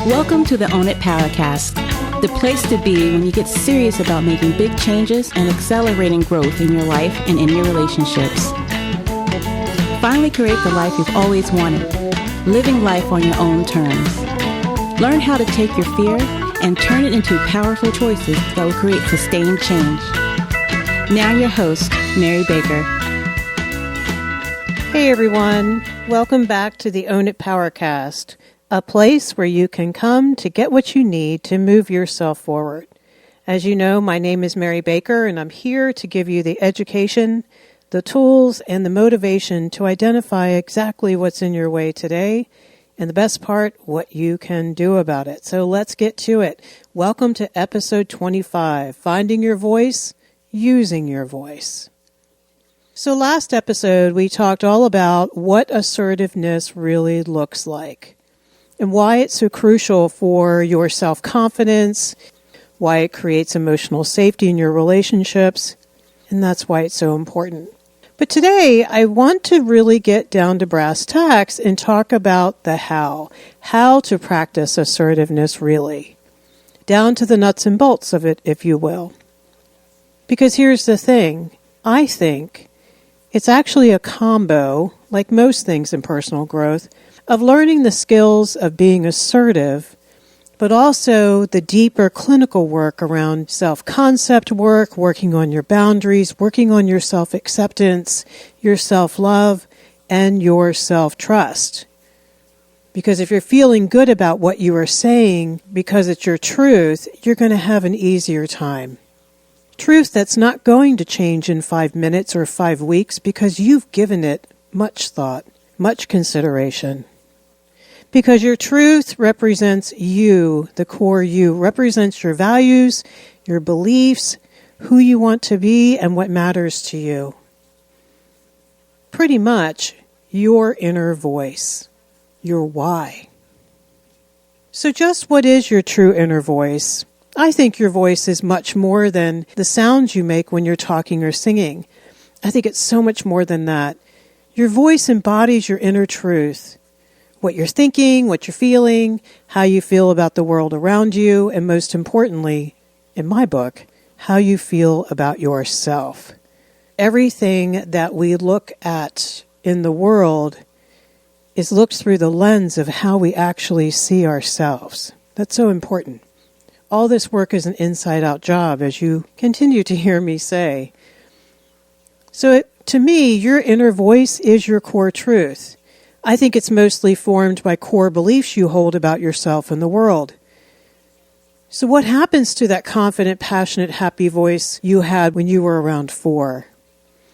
Welcome to the Own It Powercast, the place to be when you get serious about making big changes and accelerating growth in your life and in your relationships. Finally create the life you've always wanted, living life on your own terms. Learn how to take your fear and turn it into powerful choices that will create sustained change. Now your host, Mary Baker. Hey everyone, welcome back to the Own It Powercast, a place where you can come to get what you need to move yourself forward. As you know, my name is Mary Baker, and I'm here to give you the education, the tools, and the motivation to identify exactly what's in your way today, and the best part, what you can do about it. So let's get to it. Welcome to episode 25, Finding Your Voice, Using Your Voice. So last episode, we talked all about what assertiveness really looks like and why it's so crucial for your self-confidence, why it creates emotional safety in your relationships, and that's why it's so important. But today, I want to really get down to brass tacks and talk about the how to practice assertiveness really, down to the nuts and bolts of it, if you will. Because here's the thing, I think it's actually a combo, like most things in personal growth, of learning the skills of being assertive, but also the deeper clinical work around self-concept work, working on your boundaries, working on your self-acceptance, your self-love, and your self-trust. Because if you're feeling good about what you are saying because it's your truth, you're going to have an easier time. Truth that's not going to change in 5 minutes or 5 weeks because you've given it much thought, much consideration. Because your truth represents you, the core you, represents your values, your beliefs, who you want to be, and what matters to you. Pretty much your inner voice, your why. So just what is your true inner voice? I think your voice is much more than the sounds you make when you're talking or singing. I think it's so much more than that. Your voice embodies your inner truth. What you're thinking, what you're feeling, how you feel about the world around you, and most importantly, in my book, how you feel about yourself. Everything that we look at in the world is looked through the lens of how we actually see ourselves. That's so important. All this work is an inside-out job, as you continue to hear me say. So to me, your inner voice is your core truth. I think it's mostly formed by core beliefs you hold about yourself and the world. So what happens to that confident, passionate, happy voice you had when you were around 4?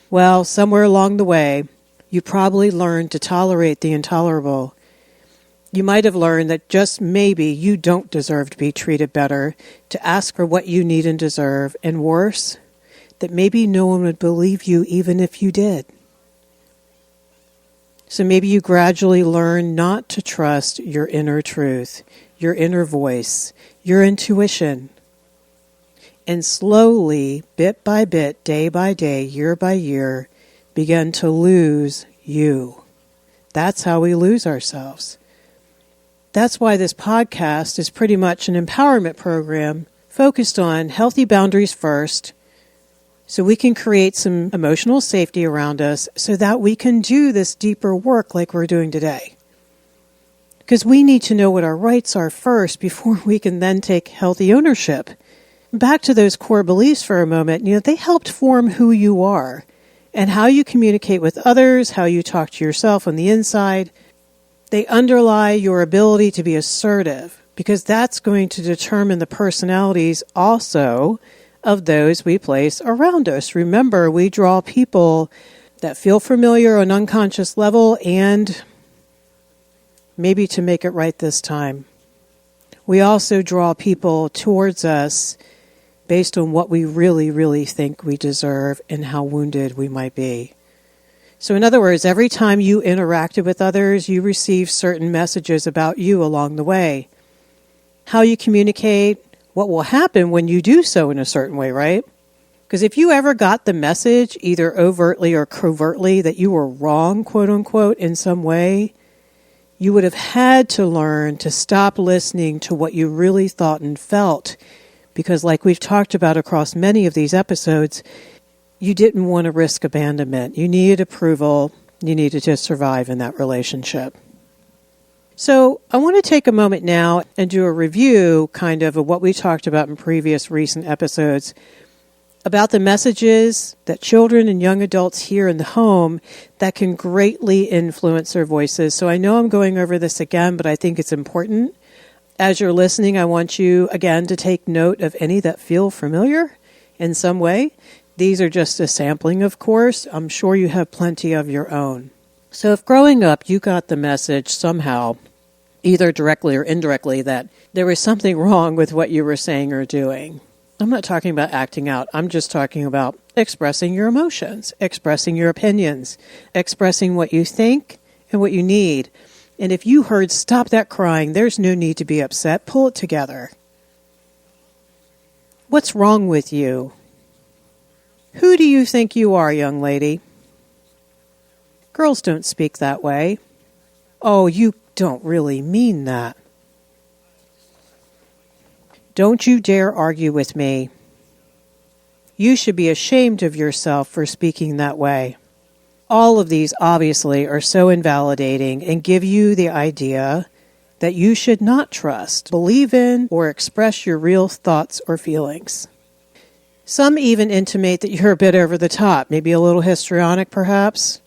Well, somewhere along the way, you probably learned to tolerate the intolerable. You might have learned that just maybe you don't deserve to be treated better, to ask for what you need and deserve, and worse, that maybe no one would believe you even if you did. So maybe you gradually learn not to trust your inner truth, your inner voice, your intuition. And slowly, bit by bit, day by day, year by year, begin to lose you. That's how we lose ourselves. That's why this podcast is pretty much an empowerment program focused on healthy boundaries first, so we can create some emotional safety around us so that we can do this deeper work like we're doing today. Because we need to know what our rights are first before we can then take healthy ownership. Back to those core beliefs for a moment, they helped form who you are and how you communicate with others, how you talk to yourself on the inside. They underlie your ability to be assertive because that's going to determine the personalities also of those we place around us. Remember, we draw people that feel familiar on an unconscious level and maybe to make it right this time. We also draw people towards us based on what we really, really think we deserve and how wounded we might be. So in other words, every time you interacted with others, you received certain messages about you along the way. How you communicate, what will happen when you do so in a certain way, right? Because if you ever got the message, either overtly or covertly, that you were wrong, quote unquote, in some way, You would have had to learn to stop listening to what you really thought and felt, because like we've talked about across many of these episodes, you didn't want to risk abandonment. You needed approval. You needed to survive in that relationship. So I want to take a moment now and do a review kind of what we talked about in previous recent episodes about the messages that children and young adults hear in the home that can greatly influence their voices. So I know I'm going over this again, but I think it's important. As you're listening, I want you, again, to take note of any that feel familiar in some way. These are just a sampling, of course. I'm sure you have plenty of your own. So if growing up you got the message somehow, either directly or indirectly, that there was something wrong with what you were saying or doing, I'm not talking about acting out. I'm just talking about expressing your emotions, expressing your opinions, expressing what you think and what you need. And if you heard, stop that crying, there's no need to be upset, pull it together. What's wrong with you? Who do you think you are, young lady? Girls don't speak that way. Oh, you don't really mean that. Don't you dare argue with me. You should be ashamed of yourself for speaking that way. All of these obviously are so invalidating and give you the idea that you should not trust, believe in, or express your real thoughts or feelings. Some even intimate that you're a bit over the top, maybe a little histrionic perhaps,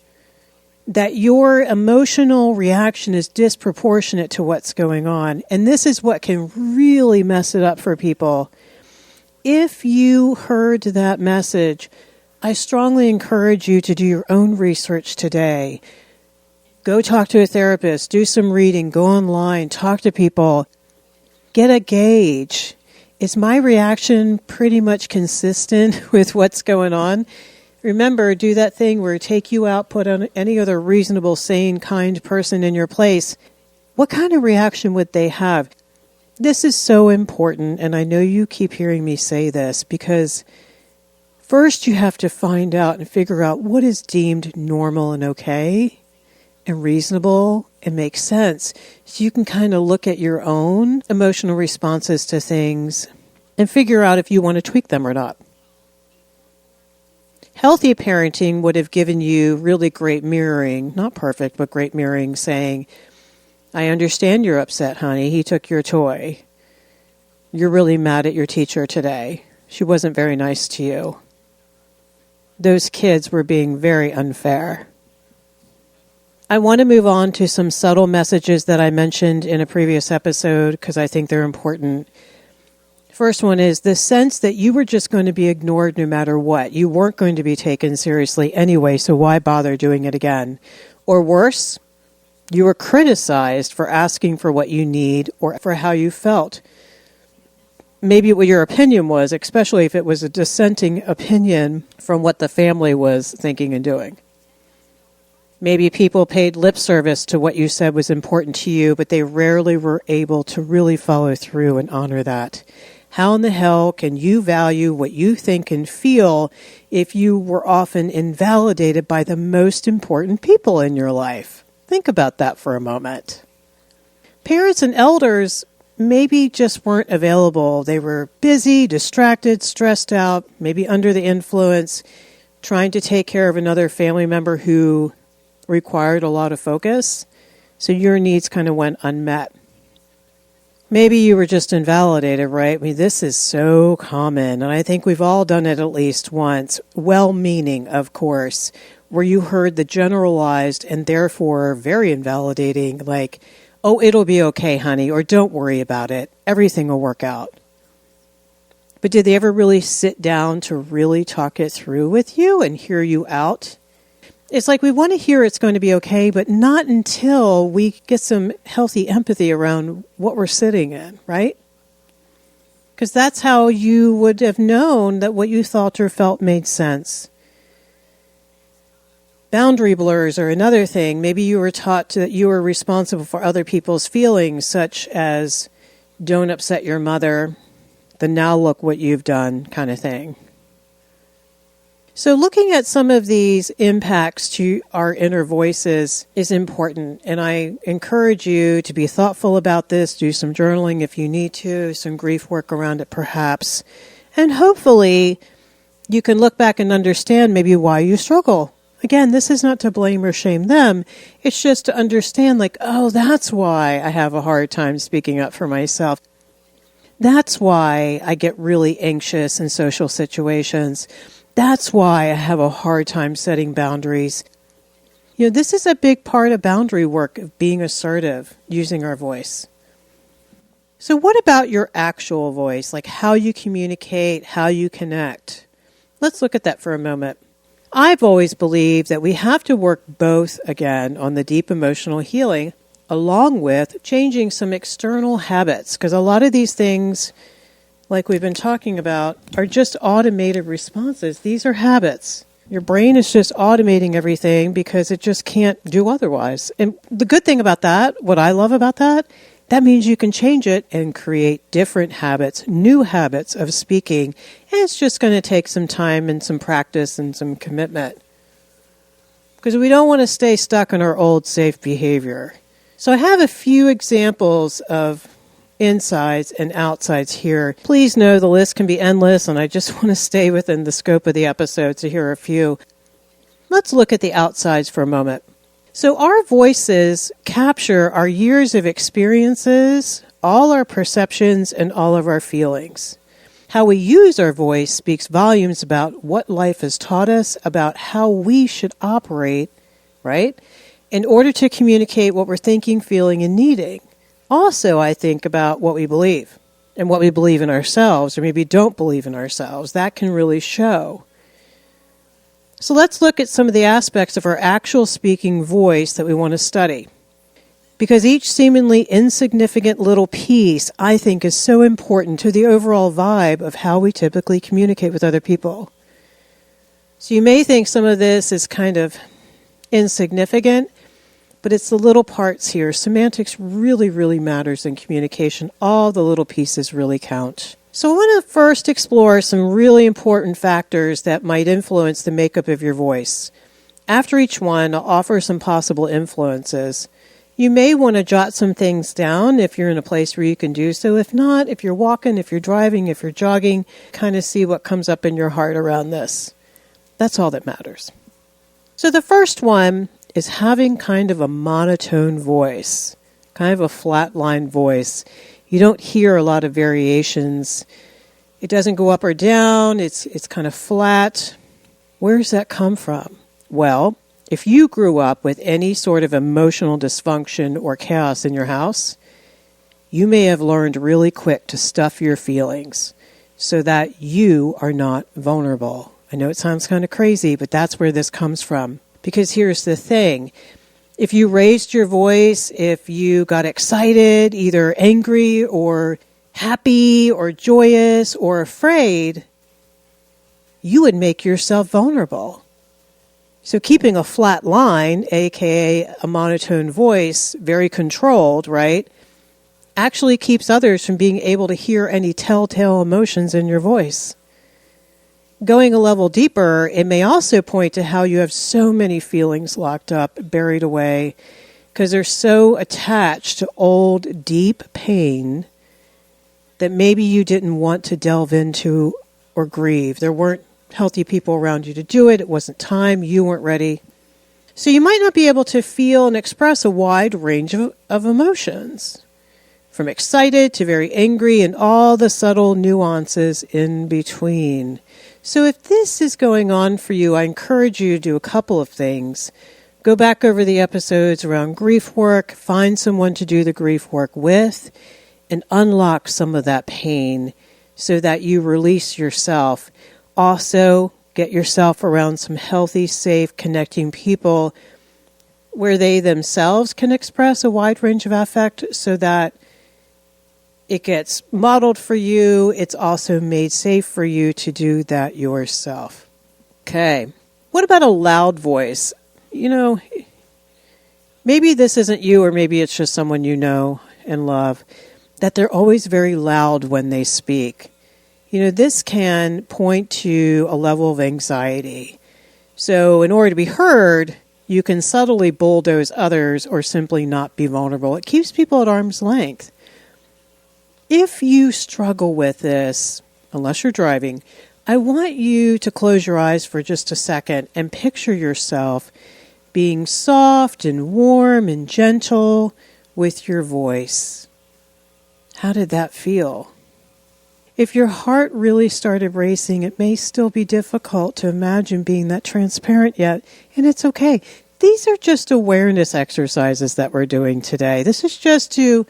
that your emotional reaction is disproportionate to what's going on. And this is what can really mess it up for people. If you heard that message, I strongly encourage you to do your own research today. Go talk to a therapist, do some reading, go online, talk to people, get a gauge. Is my reaction pretty much consistent with what's going on? Remember, do that thing where take you out, put on any other reasonable, sane, kind person in your place. What kind of reaction would they have? This is so important, and I know you keep hearing me say this, because first you have to find out and figure out what is deemed normal and okay and reasonable and makes sense. So you can kind of look at your own emotional responses to things and figure out if you want to tweak them or not. Healthy parenting would have given you really great mirroring, not perfect, but great mirroring, saying, I understand you're upset, honey. He took your toy. You're really mad at your teacher today. She wasn't very nice to you. Those kids were being very unfair. I want to move on to some subtle messages that I mentioned in a previous episode because I think they're important. First one is the sense that you were just going to be ignored no matter what. You weren't going to be taken seriously anyway, so why bother doing it again? Or worse, you were criticized for asking for what you need or for how you felt. Maybe what your opinion was, especially if it was a dissenting opinion from what the family was thinking and doing. Maybe people paid lip service to what you said was important to you, but they rarely were able to really follow through and honor that. How in the hell can you value what you think and feel if you were often invalidated by the most important people in your life? Think about that for a moment. Parents and elders maybe just weren't available. They were busy, distracted, stressed out, maybe under the influence, trying to take care of another family member who required a lot of focus. So your needs kind of went unmet. Maybe you were just invalidated, right? I mean, this is so common, and I think we've all done it at least once, well-meaning, of course, where you heard the generalized and therefore very invalidating, like, oh, it'll be okay, honey, or don't worry about it. Everything will work out. But did they ever really sit down to really talk it through with you and hear you out? It's like we want to hear it's going to be okay, but not until we get some healthy empathy around what we're sitting in, right? Because that's how you would have known that what you thought or felt made sense. Boundary blurs are another thing. Maybe you were taught that you were responsible for other people's feelings, such as don't upset your mother, the now look what you've done kind of thing. So looking at some of these impacts to our inner voices is important, and I encourage you to be thoughtful about this, do some journaling if you need to, some grief work around it perhaps, and hopefully you can look back and understand maybe why you struggle. Again, this is not to blame or shame them, it's just to understand like, oh, that's why I have a hard time speaking up for myself. That's why I get really anxious in social situations. That's why I have a hard time setting boundaries. This is a big part of boundary work, of being assertive, using our voice. So what about your actual voice, like how you communicate, how you connect? Let's look at that for a moment. I've always believed that we have to work both, again, on the deep emotional healing, along with changing some external habits, because a lot of these things, like we've been talking about, are just automated responses. These are habits. Your brain is just automating everything because it just can't do otherwise. And the good thing about that, what I love about that means you can change it and create different habits, new habits of speaking. And it's just going to take some time and some practice and some commitment. Because we don't want to stay stuck in our old safe behavior. So I have a few examples of insides and outsides here. Please know the list can be endless, and I just want to stay within the scope of the episode, so here are a few. Let's look at the outsides for a moment. So our voices capture our years of experiences, all our perceptions, and all of our feelings. How we use our voice speaks volumes about what life has taught us, about how we should operate, right, in order to communicate what we're thinking, feeling, and needing. Also, I think about what we believe and what we believe in ourselves, or maybe don't believe in ourselves. That can really show. So let's look at some of the aspects of our actual speaking voice that we want to study. Because each seemingly insignificant little piece, I think, is so important to the overall vibe of how we typically communicate with other people. So you may think some of this is kind of insignificant, but it's the little parts here. Semantics really, really matters in communication. All the little pieces really count. So I want to first explore some really important factors that might influence the makeup of your voice. After each one, I'll offer some possible influences. You may want to jot some things down if you're in a place where you can do so. If not, if you're walking, if you're driving, if you're jogging, kind of see what comes up in your heart around this. That's all that matters. So the first one is having kind of a monotone voice, kind of a flatline voice. You don't hear a lot of variations. It doesn't go up or down. It's kind of flat. Where does that come from? Well, if you grew up with any sort of emotional dysfunction or chaos in your house, you may have learned really quick to stuff your feelings so that you are not vulnerable. I know it sounds kind of crazy, but that's where this comes from. Because here's the thing. If you raised your voice, if you got excited, either angry or happy or joyous or afraid, you would make yourself vulnerable. So keeping a flat line, aka a monotone voice, very controlled, right, actually keeps others from being able to hear any telltale emotions in your voice. Going a level deeper, it may also point to how you have so many feelings locked up, buried away, because they're so attached to old, deep pain that maybe you didn't want to delve into or grieve. There weren't healthy people around you to do it. It wasn't time. You weren't ready. So you might not be able to feel and express a wide range of emotions, from excited to very angry and all the subtle nuances in between. So if this is going on for you, I encourage you to do a couple of things. Go back over the episodes around grief work, find someone to do the grief work with, and unlock some of that pain so that you release yourself. Also, get yourself around some healthy, safe, connecting people where they themselves can express a wide range of affect so that it gets modeled for you. It's also made safe for you to do that yourself. Okay. What about a loud voice? Maybe this isn't you, or maybe it's just someone you know and love, that they're always very loud when they speak. This can point to a level of anxiety. So in order to be heard, you can subtly bulldoze others or simply not be vulnerable. It keeps people at arm's length. If you struggle with this, unless you're driving, I want you to close your eyes for just a second and picture yourself being soft and warm and gentle with your voice. How did that feel? If your heart really started racing, it may still be difficult to imagine being that transparent yet, and it's okay. These are just awareness exercises that we're doing today. This is just to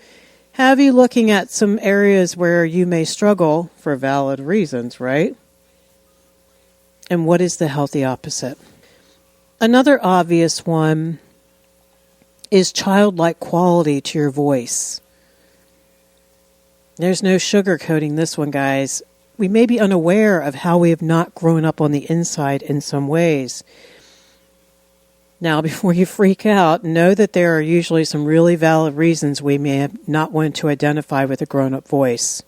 have you looking at some areas where you may struggle for valid reasons, right? And what is the healthy opposite? Another obvious one is childlike quality to your voice. There's no sugarcoating this one, guys. We may be unaware of how we have not grown up on the inside in some ways. Now, before you freak out, know that there are usually some really valid reasons we may not want to identify with a grown-up voice.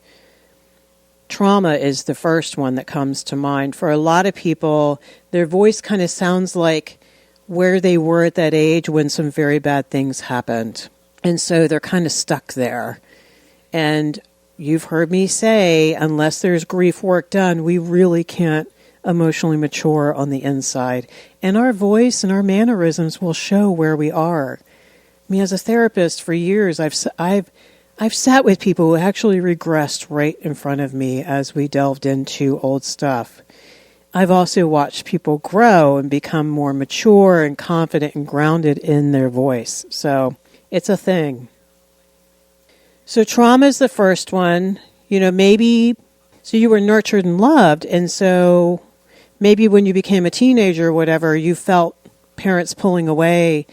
Trauma is the first one that comes to mind. For a lot of people, their voice kind of sounds like where they were at that age when some very bad things happened. And so they're kind of stuck there. And you've heard me say, unless there's grief work done, we really can't emotionally mature on the inside. And our voice and our mannerisms will show where we are. I mean, as a therapist for years, I've sat with people who actually regressed right in front of me as we delved into old stuff. I've also watched people grow and become more mature and confident and grounded in their voice. So it's a thing. So trauma is the first one. Maybe so you were nurtured and loved, and so maybe when you became a teenager or whatever, you felt parents pulling away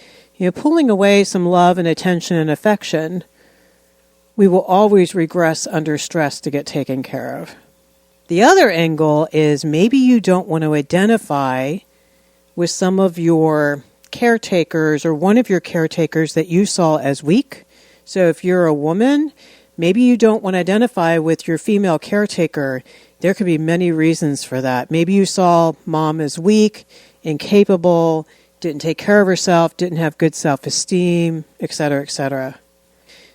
some love and attention and affection. We will always regress under stress to get taken care of. The other angle is maybe you don't want to identify with some of your caretakers or one of your caretakers that you saw as weak. So if you're a woman, maybe you don't want to identify with your female caretaker. There could be many reasons for that. Maybe you saw mom as weak, incapable, didn't take care of herself, didn't have good self-esteem, etc., etc.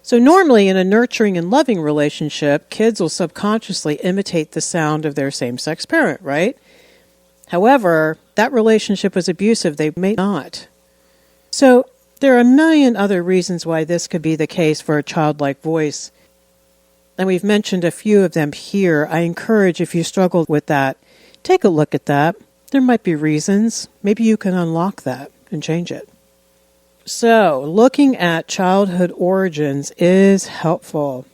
So normally in a nurturing and loving relationship, kids will subconsciously imitate the sound of their same-sex parent, right? However, that relationship was abusive. They may not. So there are a million other reasons why this could be the case for a childlike voice. And we've mentioned a few of them here. I encourage, if you struggle with that, take a look at that. There might be reasons. Maybe you can unlock that and change it. So, looking at childhood origins is helpful.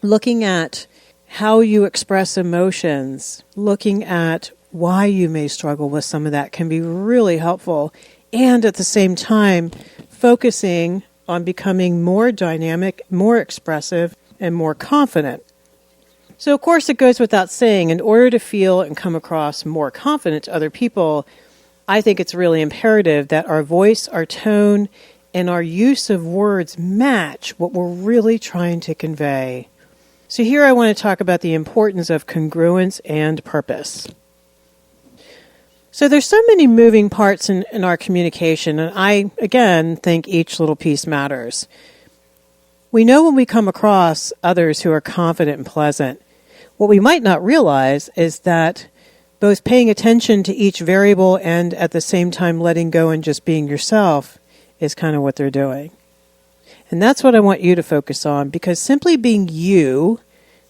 Looking at how you express emotions, looking at why you may struggle with some of that can be really helpful. And at the same time, focusing on becoming more dynamic, more expressive, and more confident. So, of course, it goes without saying, in order to feel and come across more confident to other people, I think it's really imperative that our voice, our tone, and our use of words match what we're really trying to convey. So here I want to talk about the importance of congruence and purpose. So there's so many moving parts in our communication, and I, again, think each little piece matters. We know when we come across others who are confident and pleasant. What we might not realize is that both paying attention to each variable and at the same time letting go and just being yourself is kind of what they're doing. And that's what I want you to focus on, because simply being you,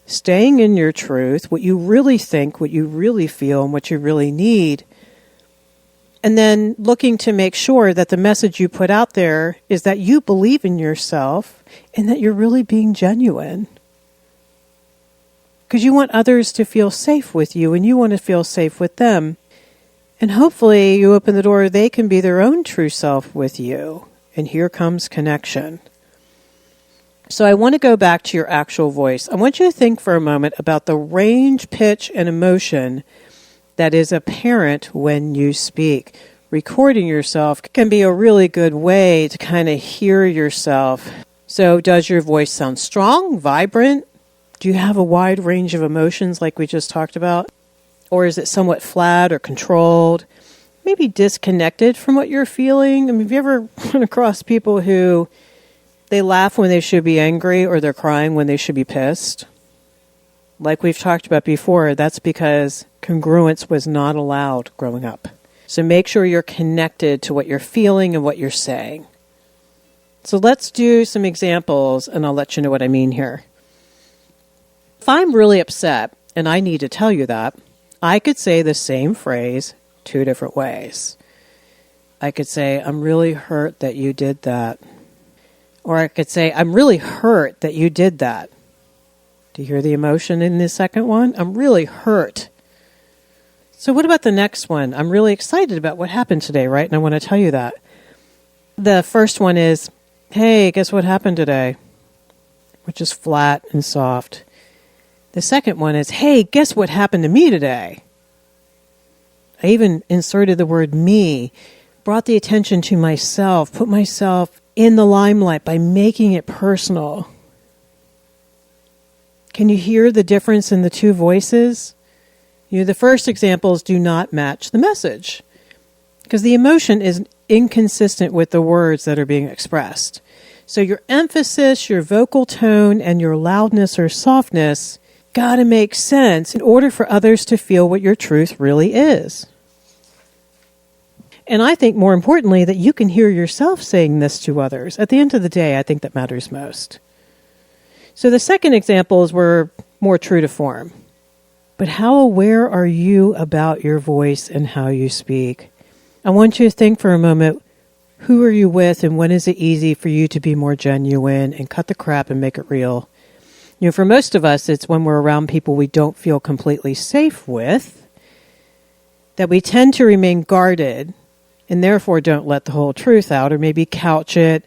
staying in your truth, what you really think, what you really feel, and what you really need, and then looking to make sure that the message you put out there is that you believe in yourself and that you're really being genuine. Because you want others to feel safe with you and you want to feel safe with them. And hopefully you open the door, they can be their own true self with you. And here comes connection. So I want to go back to your actual voice. I want you to think for a moment about the range, pitch, and emotion that is apparent when you speak. Recording yourself can be a really good way to kind of hear yourself. So does your voice sound strong, vibrant, Do you have a wide range of emotions like we just talked about? Or is it somewhat flat or controlled? Maybe disconnected from what you're feeling? I mean, have you ever run across people who they laugh when they should be angry or they're crying when they should be pissed? Like we've talked about before, that's because congruence was not allowed growing up. So make sure you're connected to what you're feeling and what you're saying. So let's do some examples, and I'll let you know what I mean here. If I'm really upset, and I need to tell you that, I could say the same phrase 2 different ways. I could say, I'm really hurt that you did that. Or I could say, I'm really hurt that you did that. Do you hear the emotion in the second one? I'm really hurt. So what about the next one? I'm really excited about what happened today, right? And I want to tell you that. The first one is, hey, guess what happened today? Which is flat and soft. The second one is, hey, guess what happened to me today? I even inserted the word me, brought the attention to myself, put myself in the limelight by making it personal. Can you hear the difference in the 2 voices? The first examples do not match the message because the emotion is inconsistent with the words that are being expressed. So your emphasis, your vocal tone, and your loudness or softness got to make sense in order for others to feel what your truth really is. And I think more importantly that you can hear yourself saying this to others. At the end of the day, I think that matters most. So the second examples were more true to form. But how aware are you about your voice and how you speak? I want you to think for a moment, who are you with and when is it easy for you to be more genuine and cut the crap and make it real? For most of us, it's when we're around people we don't feel completely safe with that we tend to remain guarded and therefore don't let the whole truth out or maybe couch it,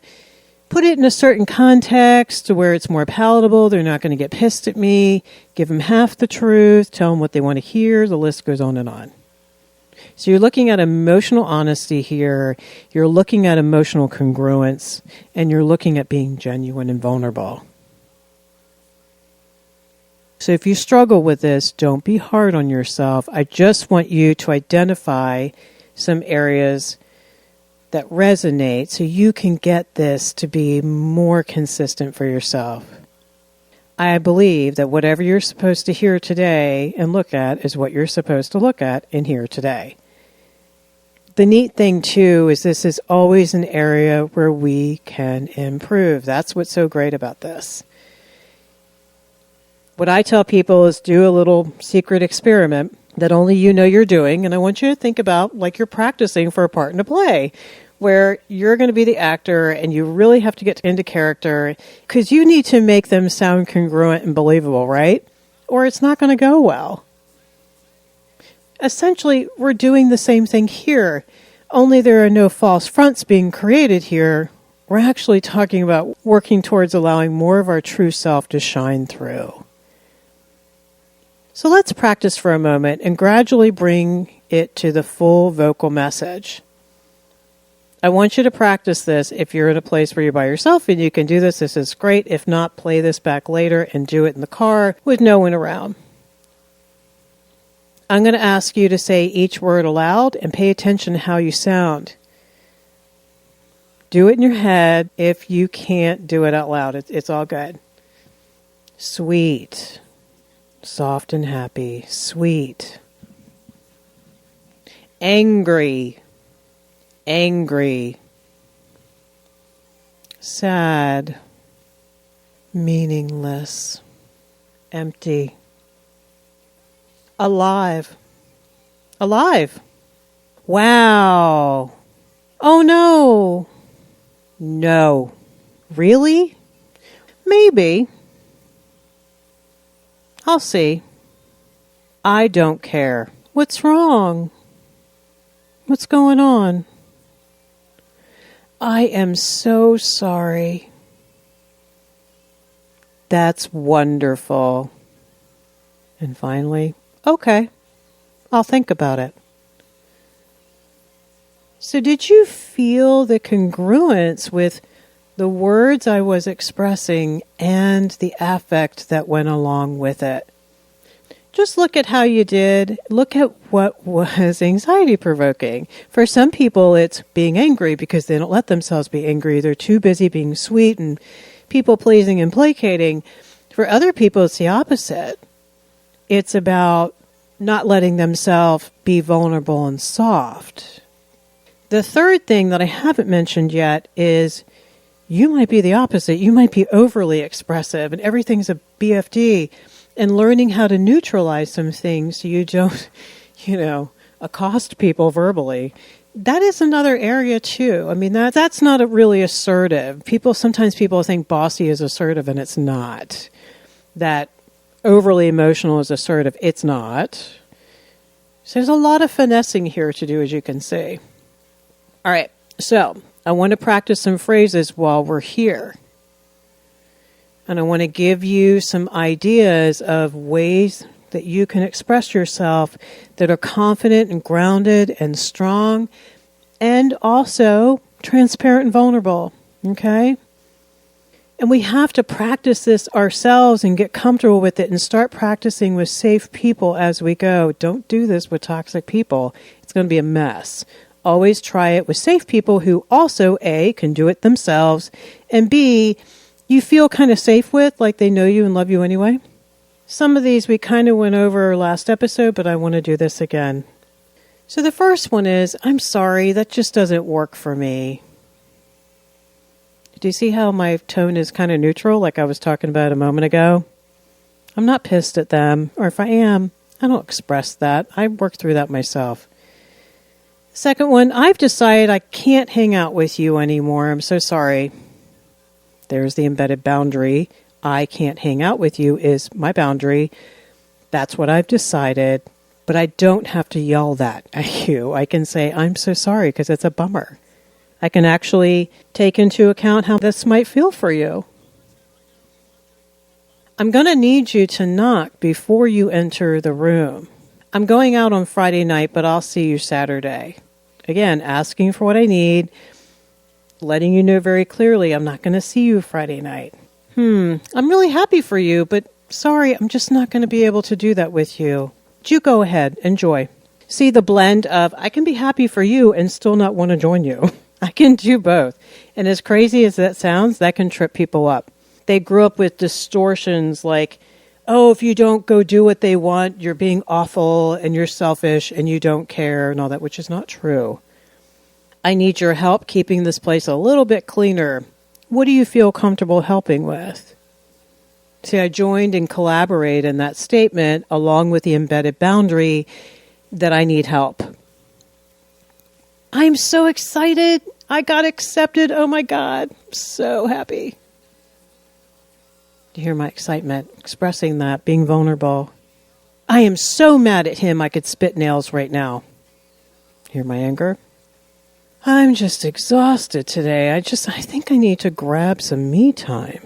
put it in a certain context to where it's more palatable. They're not going to get pissed at me. Give them half the truth. Tell them what they want to hear. The list goes on and on. So you're looking at emotional honesty here. You're looking at emotional congruence. And you're looking at being genuine and vulnerable. So if you struggle with this, don't be hard on yourself. I just want you to identify some areas that resonate so you can get this to be more consistent for yourself. I believe that whatever you're supposed to hear today and look at is what you're supposed to look at and hear today. The neat thing, too, is this is always an area where we can improve. That's what's so great about this. What I tell people is do a little secret experiment that only you know you're doing, and I want you to think about like you're practicing for a part in a play where you're going to be the actor and you really have to get into character because you need to make them sound congruent and believable, right? Or it's not going to go well. Essentially, we're doing the same thing here, only there are no false fronts being created here. We're actually talking about working towards allowing more of our true self to shine through. So let's practice for a moment and gradually bring it to the full vocal message. I want you to practice this if you're in a place where you're by yourself and you can do this. This is great. If not, play this back later and do it in the car with no one around. I'm going to ask you to say each word aloud and pay attention to how you sound. Do it in your head. If you can't do it out loud, it's all good. Sweet. Soft and happy. Sweet. Angry. Angry. Sad. Meaningless. Empty. Alive. Alive. Wow. Oh no. No. Really? Maybe. I'll see. I don't care. What's wrong? What's going on? I am so sorry. That's wonderful. And finally, okay, I'll think about it. So did you feel the congruence with the words I was expressing and the affect that went along with it. Just look at how you did. Look at what was anxiety provoking. For some people, it's being angry because they don't let themselves be angry. They're too busy being sweet and people pleasing and placating. For other people, it's the opposite. It's about not letting themselves be vulnerable and soft. The third thing that I haven't mentioned yet is you might be the opposite. You might be overly expressive and everything's a BFD, and learning how to neutralize some things so you don't, accost people verbally. That is another area too. I mean, that's not really assertive. Sometimes people think bossy is assertive and it's not. That overly emotional is assertive. It's not. So there's a lot of finessing here to do, as you can see. All right. So I want to practice some phrases while we're here. And I want to give you some ideas of ways that you can express yourself that are confident and grounded and strong and also transparent and vulnerable. Okay? And we have to practice this ourselves and get comfortable with it and start practicing with safe people as we go. Don't do this with toxic people. It's going to be a mess. Always try it with safe people who also, A, can do it themselves, and B, you feel kind of safe with, like they know you and love you anyway. Some of these we kind of went over last episode, but I want to do this again. So the first one is, I'm sorry, that just doesn't work for me. Do you see how my tone is kind of neutral, like I was talking about a moment ago? I'm not pissed at them, or if I am, I don't express that. I work through that myself. Second one, I've decided I can't hang out with you anymore. I'm so sorry. There's the embedded boundary. I can't hang out with you is my boundary. That's what I've decided. But I don't have to yell that at you. I can say, I'm so sorry because it's a bummer. I can actually take into account how this might feel for you. I'm going to need you to knock before you enter the room. I'm going out on Friday night, but I'll see you Saturday. Again, asking for what I need, letting you know very clearly I'm not going to see you Friday night. I'm really happy for you, but sorry, I'm just not going to be able to do that with you. You go ahead, enjoy. See the blend of I can be happy for you and still not want to join you. I can do both. And as crazy as that sounds, that can trip people up. They grew up with distortions like, oh, if you don't go do what they want, you're being awful and you're selfish and you don't care and all that, which is not true. I need your help keeping this place a little bit cleaner. What do you feel comfortable helping with? See, I joined and collaborate in that statement along with the embedded boundary that I need help. I'm so excited. I got accepted. Oh my God. I'm so happy. To hear my excitement, expressing that, being vulnerable. I am so mad at him I could spit nails right now. Hear my anger? I'm just exhausted today. I think I need to grab some me time.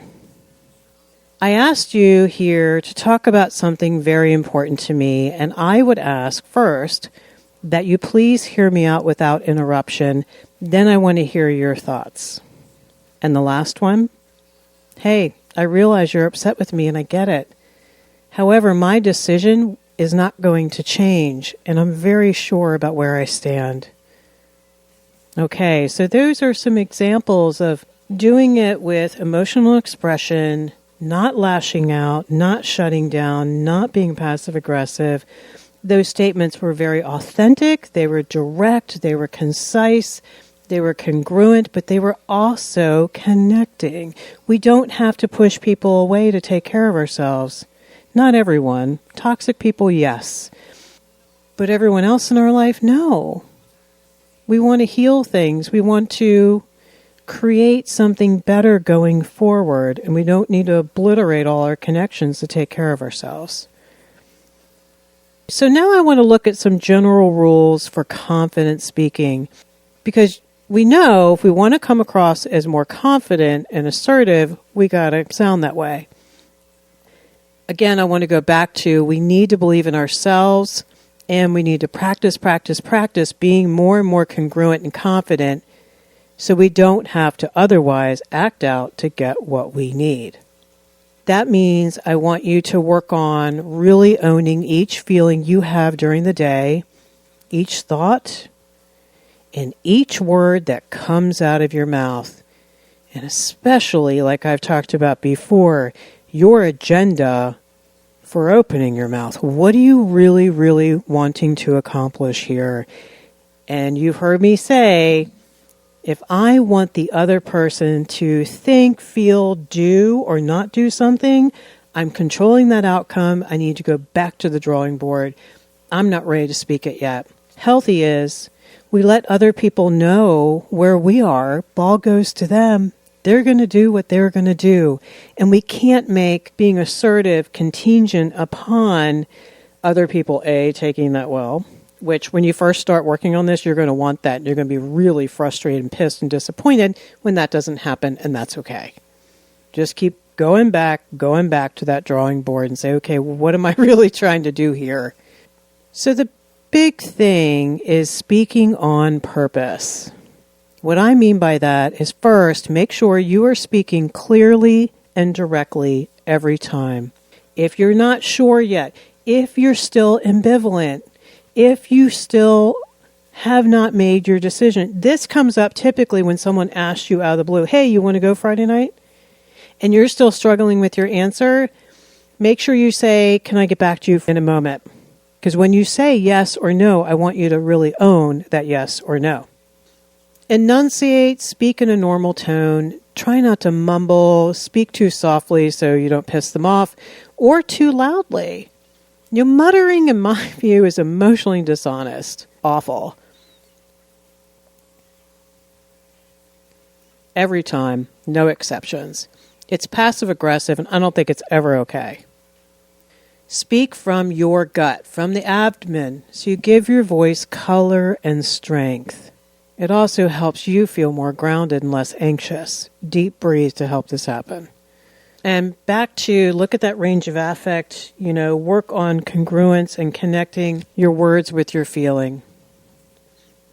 I asked you here to talk about something very important to me, and I would ask first that you please hear me out without interruption. Then I want to hear your thoughts. And the last one, hey, I realize you're upset with me and I get it. However, my decision is not going to change, and I'm very sure about where I stand. Okay, so those are some examples of doing it with emotional expression, not lashing out, not shutting down, not being passive-aggressive. Those statements were very authentic, they were direct, they were concise, they were congruent, but they were also connecting. We don't have to push people away to take care of ourselves. Not everyone. Toxic people, yes. But everyone else in our life, no. We want to heal things. We want to create something better going forward, and we don't need to obliterate all our connections to take care of ourselves. So now I want to look at some general rules for confident speaking, because we know if we want to come across as more confident and assertive, we got to sound that way. Again, I want to go back to we need to believe in ourselves, and we need to practice being more and more congruent and confident so we don't have to otherwise act out to get what we need. That means I want you to work on really owning each feeling you have during the day, each thought, and each word that comes out of your mouth. And especially, like I've talked about before, your agenda for opening your mouth. What are you really, really wanting to accomplish here? And you've heard me say, if I want the other person to think, feel, do, or not do something, I'm controlling that outcome. I need to go back to the drawing board. I'm not ready to speak it yet. Healthy is we let other people know where we are. Ball goes to them. They're going to do what they're going to do. And we can't make being assertive contingent upon other people, A, taking that well, which when you first start working on this, you're going to want that. You're going to be really frustrated and pissed and disappointed when that doesn't happen, and that's okay. Just keep going back to that drawing board and say, okay, well, what am I really trying to do here? So the big thing is speaking on purpose. What I mean by that is, first, make sure you are speaking clearly and directly every time. If you're not sure yet, if you're still ambivalent, if you still have not made your decision, this comes up typically when someone asks you out of the blue, hey, you want to go Friday night? And you're still struggling with your answer, make sure you say, can I get back to you in a moment? Because when you say yes or no, I want you to really own that yes or no. Enunciate, speak in a normal tone, try not to mumble, speak too softly so you don't piss them off, or too loudly. Muttering, in my view, is emotionally dishonest. Awful. Every time, no exceptions. It's passive-aggressive, and I don't think it's ever okay. Speak from your gut, from the abdomen, so you give your voice color and strength. It also helps you feel more grounded and less anxious. Deep breathe to help this happen. And back to look at that range of affect, work on congruence and connecting your words with your feeling.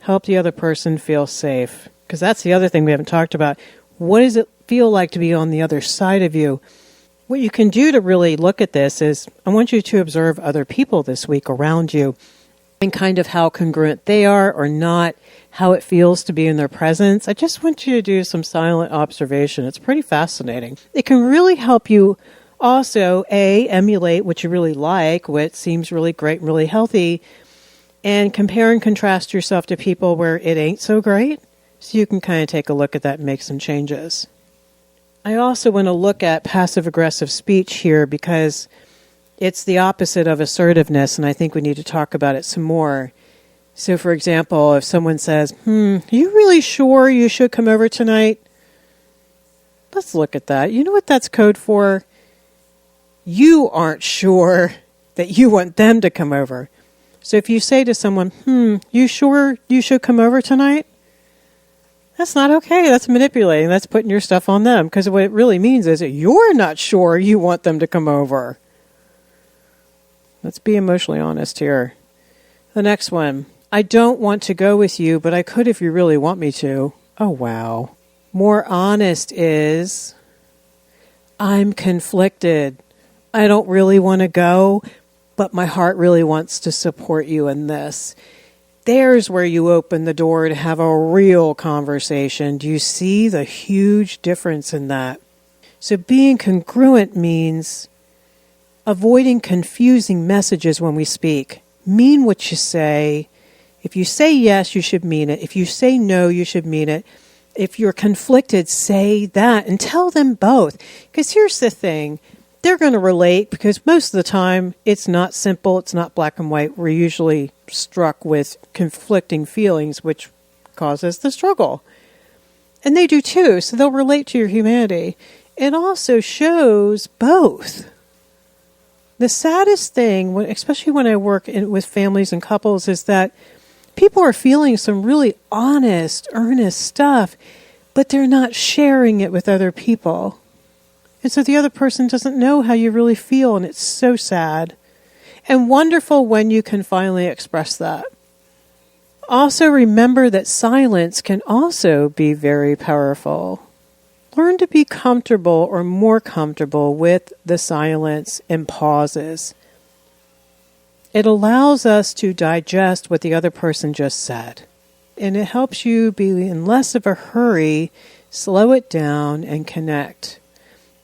Help the other person feel safe. Because that's the other thing we haven't talked about. What does it feel like to be on the other side of you? What you can do to really look at this is, I want you to observe other people this week around you and kind of how congruent they are or not, how it feels to be in their presence. I just want you to do some silent observation. It's pretty fascinating. It can really help you also, A, emulate what you really like, what seems really great and really healthy, and compare and contrast yourself to people where it ain't so great, so you can kind of take a look at that and make some changes. I also want to look at passive-aggressive speech here because it's the opposite of assertiveness, and I think we need to talk about it some more. So, for example, if someone says, are you really sure you should come over tonight? Let's look at that. You know what that's code for? You aren't sure that you want them to come over. So if you say to someone, you sure you should come over tonight? That's not okay. That's manipulating. That's putting your stuff on them. Because what it really means is that you're not sure you want them to come over. Let's be emotionally honest here. The next one. I don't want to go with you, but I could if you really want me to. Oh, wow. More honest is, I'm conflicted. I don't really want to go, but my heart really wants to support you in this. There's where you open the door to have a real conversation. Do you see the huge difference in that? So being congruent means avoiding confusing messages when we speak. Mean what you say. If you say yes, you should mean it. If you say no, you should mean it. If you're conflicted, say that and tell them both. Because here's the thing. They're going to relate because most of the time it's not simple. It's not black and white. We're usually struck with conflicting feelings, which causes the struggle. And they do too. So they'll relate to your humanity. It also shows both. The saddest thing, especially when I work with families and couples, is that people are feeling some really honest, earnest stuff, but they're not sharing it with other people. And so the other person doesn't know how you really feel, and it's so sad. And wonderful when you can finally express that. Also remember that silence can also be very powerful. Learn to be comfortable or more comfortable with the silence and pauses. It allows us to digest what the other person just said. And it helps you be in less of a hurry, slow it down, and connect.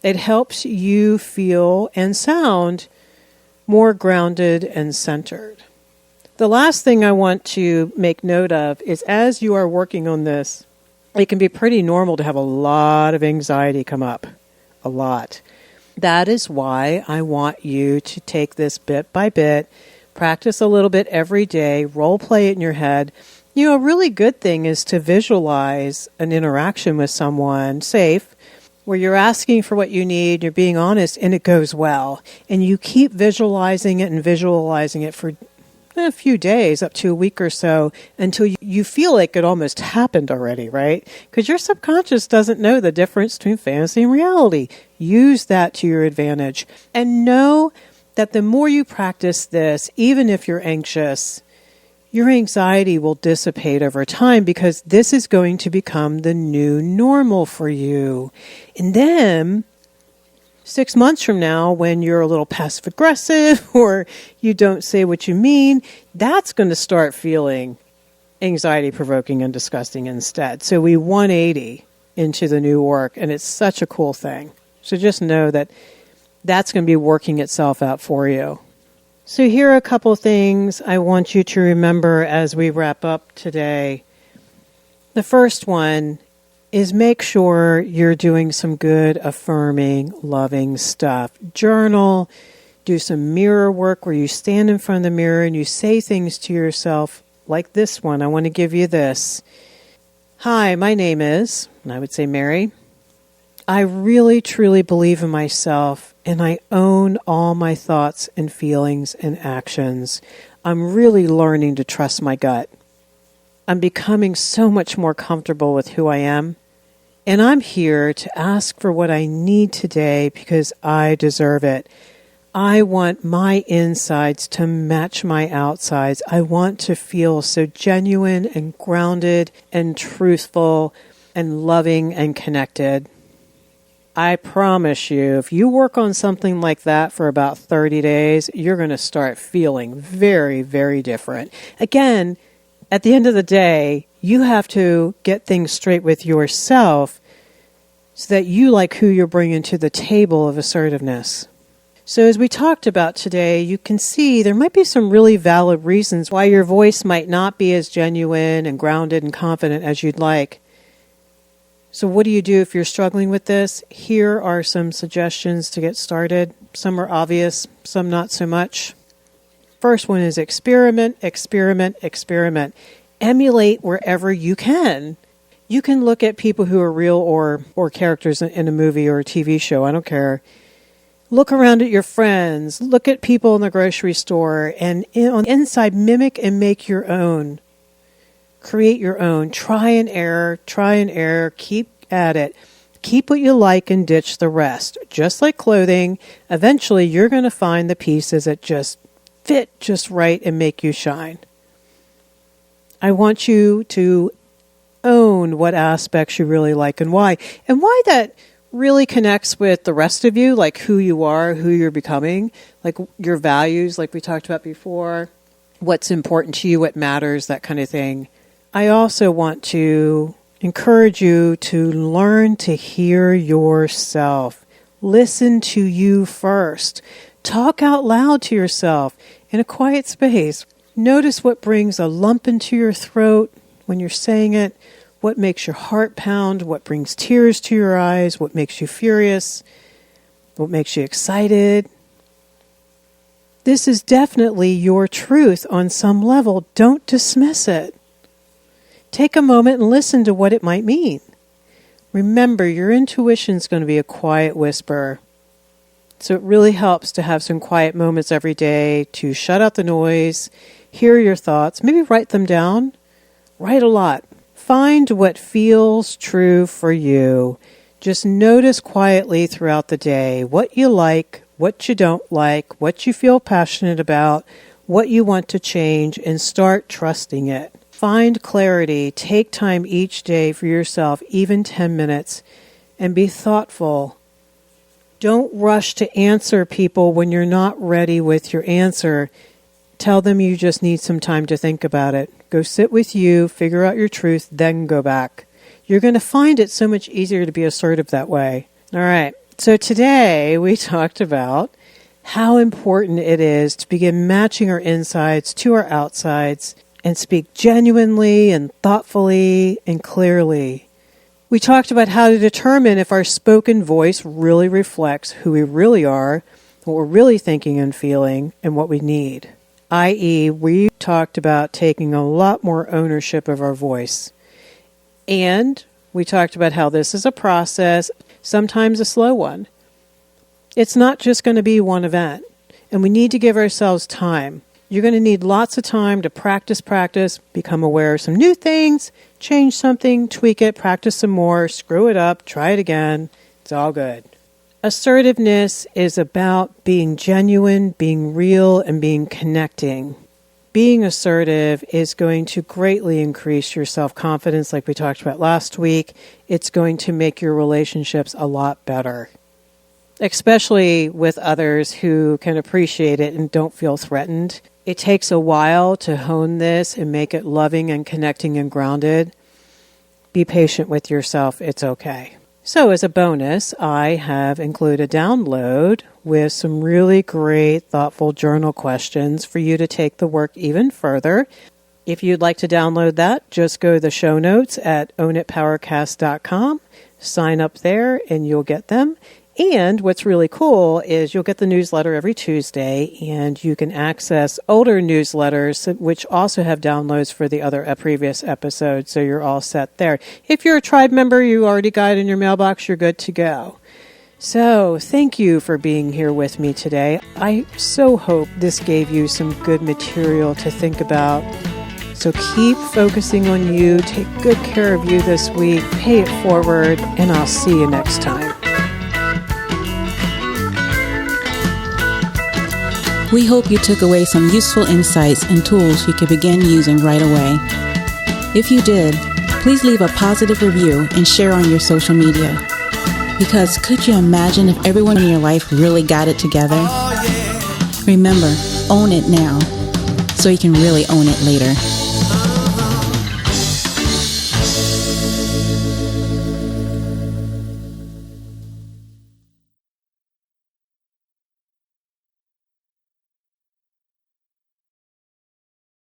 It helps you feel and sound more grounded and centered. The last thing I want to make note of is as you are working on this, it can be pretty normal to have a lot of anxiety come up. A lot. That is why I want you to take this bit by bit, practice a little bit every day, role play it in your head. You know, a really good thing is to visualize an interaction with someone safe, where you're asking for what you need, you're being honest, and it goes well. And you keep visualizing it for a few days, up to a week or so, until you feel like it almost happened already, right? Because your subconscious doesn't know the difference between fantasy and reality. Use that to your advantage. And know that the more you practice this, even if you're anxious, your anxiety will dissipate over time because this is going to become the new normal for you. And then 6 months from now, when you're a little passive aggressive or you don't say what you mean, that's going to start feeling anxiety provoking and disgusting instead. So we 180 into the new work, and it's such a cool thing. So just know that that's going to be working itself out for you. So here are a couple things I want you to remember as we wrap up today. The first one is make sure you're doing some good, affirming, loving stuff. Journal, do some mirror work where you stand in front of the mirror and you say things to yourself like this one. I want to give you this. Hi, my name is, and I would say Mary. I really, truly believe in myself, and I own all my thoughts and feelings and actions. I'm really learning to trust my gut. I'm becoming so much more comfortable with who I am, and I'm here to ask for what I need today because I deserve it. I want my insides to match my outsides. I want to feel so genuine and grounded and truthful and loving and connected. I promise you, if you work on something like that for about 30 days, you're going to start feeling very, very different. Again, at the end of the day, you have to get things straight with yourself so that you like who you're bringing to the table of assertiveness. So as we talked about today, you can see there might be some really valid reasons why your voice might not be as genuine and grounded and confident as you'd like. So what do you do if you're struggling with this? Here are some suggestions to get started. Some are obvious, some not so much. First one is experiment, experiment, experiment. Emulate wherever you can. You can look at people who are real or characters in a movie or a TV show, I don't care. Look around at your friends, look at people in the grocery store, and on the inside, mimic and make your own. Create your own. Try and error, keep at it. Keep what you like and ditch the rest. Just like clothing, eventually you're going to find the pieces that just fit just right and make you shine. I want you to own what aspects you really like and why that really connects with the rest of you, like who you are, who you're becoming, like your values, like we talked about before, what's important to you, what matters, that kind of thing. I also want to encourage you to learn to hear yourself. Listen to you first. Talk out loud to yourself in a quiet space. Notice what brings a lump into your throat when you're saying it, what makes your heart pound, what brings tears to your eyes, what makes you furious, what makes you excited. This is definitely your truth on some level. Don't dismiss it. Take a moment and listen to what it might mean. Remember, your intuition is going to be a quiet whisper. So it really helps to have some quiet moments every day to shut out the noise, hear your thoughts, maybe write them down. Write a lot. Find what feels true for you. Just notice quietly throughout the day what you like, what you don't like, what you feel passionate about, what you want to change, and start trusting it. Find clarity. Take time each day for yourself, even 10 minutes, and be thoughtful. Don't rush to answer people when you're not ready with your answer. Tell them you just need some time to think about it. Go sit with you, figure out your truth, then go back. You're going to find it so much easier to be assertive that way. All right. So today we talked about how important it is to begin matching our insides to our outsides and speak genuinely and thoughtfully and clearly. We talked about how to determine if our spoken voice really reflects who we really are, what we're really thinking and feeling, and what we need. I.e., we talked about taking a lot more ownership of our voice. And we talked about how this is a process, sometimes a slow one. It's not just going to be one event, and we need to give ourselves time. You're going to need lots of time to practice, become aware of some new things, change something, tweak it, practice some more, screw it up, try it again. It's all good. Assertiveness is about being genuine, being real, and being connecting. Being assertive is going to greatly increase your self-confidence like we talked about last week. It's going to make your relationships a lot better, especially with others who can appreciate it and don't feel threatened. It takes a while to hone this and make it loving and connecting and grounded. Be patient with yourself. It's okay. So as a bonus, I have included a download with some really great, thoughtful journal questions for you to take the work even further. If you'd like to download that, just go to the show notes at ownitpowercast.com, sign up there, and you'll get them. And what's really cool is you'll get the newsletter every Tuesday, and you can access older newsletters, which also have downloads for the other previous episodes, so you're all set there. If you're a tribe member, you already got it in your mailbox, you're good to go. So thank you for being here with me today. I so hope this gave you some good material to think about. So keep focusing on you, take good care of you this week, pay it forward, and I'll see you next time. We hope you took away some useful insights and tools you can begin using right away. If you did, please leave a positive review and share on your social media. Because could you imagine if everyone in your life really got it together? Remember, own it now, so you can really own it later.